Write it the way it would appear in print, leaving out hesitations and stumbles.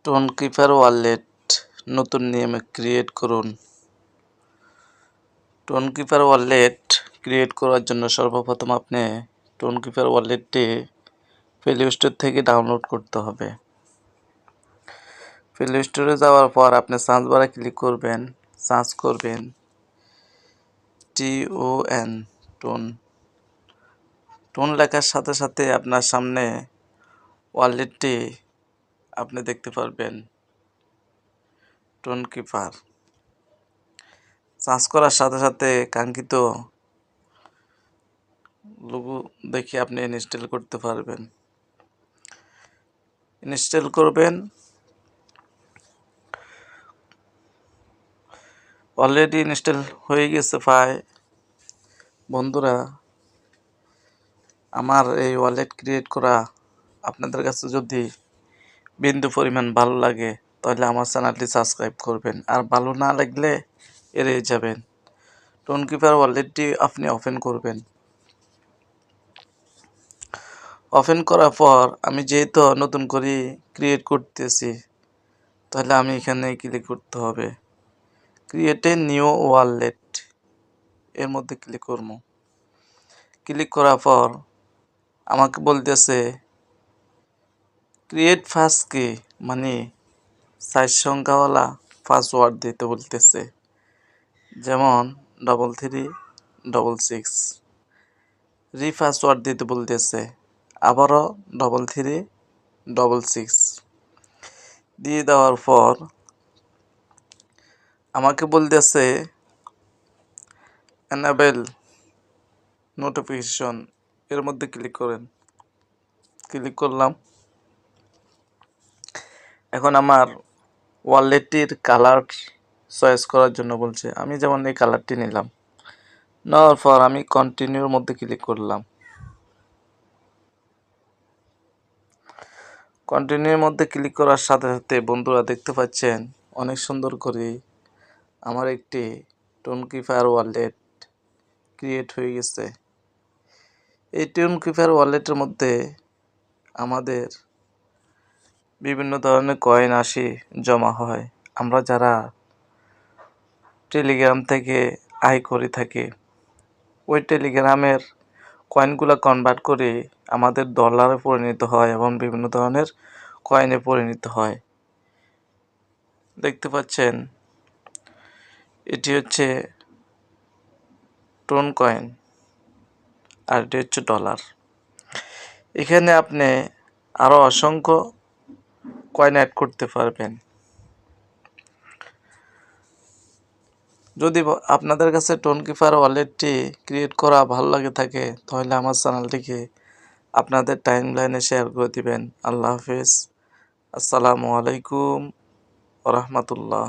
Tonkeeper wallet নতুন নিয়মে create করুন। টোনকিপার ওয়ালেট ক্রিয়েট করার জন্য সর্বপ্রথম আপনি টোনকিপার ওয়ালেটটি প্লে স্টোর থেকে ডাউনলোড করতে হবে। প্লে স্টোরে যাওয়ার পর আপনি সার্চ বারে ক্লিক করবেন, সার্চ করবেন TON টোন। টোন লেখার সাথে সাথে আপনার সামনে ওয়ালেটটি আপনি দেখতে পারবেন, টোনকিপার। সার্চ করার সাথে সাথে কাঙ্ক্ষিত লোগো দেখে আপনি ইনস্টল করতে পারবেন। ইনস্টল করবেন, অলরেডি ইনস্টল হয়ে গেছে প্রায়। বন্ধুরা, আমার এই ওয়ালেট ক্রিয়েট করা আপনাদের কাছে যদি বিন্দু পরিমাণ ভালো লাগে তাহলে আমার চ্যানেলটি সাবস্ক্রাইব করবেন, আর ভালো না লাগলে এড়িয়ে যাবেন। টোনকিপার ওয়ালেটটি আপনি ওপেন করবেন। ওপেন করার পর আমি যেহেতু নতুন করে ক্রিয়েট করতেছি, তাহলে আমি এখানে ক্লিক করতে হবে, ক্রিয়েট এ নিউ ওয়ালেট, এর মধ্যে ক্লিক করব। ক্লিক করার পর আমাকে বলতেছে ক্রিয়েট ফার্স্ট কি, মানে 4 সংখ্যাওয়ালা পাসওয়ার্ড দিতে বলতেছে, যেমন 3366। রিপাসওয়ার্ড দিতে বলতেছে, আবারও 3366 দিয়ে দেওয়ার পর আমাকে বলতেছে এনেবল নোটিফিকেশন, এর মধ্যে ক্লিক করেন। ক্লিক করলাম। এখন আমার ওয়ালেটটির কালার চয়েস করার জন্য বলছে, আমি যেমন এই কালারটি নিলাম। নেওয়ার পর আমি কন্টিনিউর মধ্যে ক্লিক করলাম। কন্টিনিউর মধ্যে ক্লিক করার সাথে সাথে বন্ধুরা দেখতে পাচ্ছেন অনেক সুন্দর করে আমার একটি টোনকিপার ওয়ালেট ক্রিয়েট হয়ে গেছে। এই টোনকিপার ওয়ালেটের মধ্যে আমাদের বিভিন্ন ধরনের কয়েন আসে, জমা হয়। আমরা যারা টেলিগ্রাম থেকে আয় করে থাকি, ওই টেলিগ্রামের কয়েনগুলো কনভার্ট করে আমাদের ডলারে পরিণত হয় এবং বিভিন্ন ধরনের কয়েনে পরিণত হয়। দেখতে পাচ্ছেন এটি হচ্ছে টোন কয়েন আর এটি হচ্ছে ডলার। এখানে আপনি আরও অসংখ্য কয়েন অ্যাড করতে পারবেন। যদি আপনাদের কাছে টোনকিপার ওয়ালেটটি ক্রিয়েট করা ভালো লাগে থাকে, তাহলে আমার চ্যানেলটিকে আপনাদের টাইমলাইনে শেয়ার করে দিবেন। আল্লাহ হাফেজ। আসসালামু আলাইকুম ওয়া রাহমাতুল্লাহ।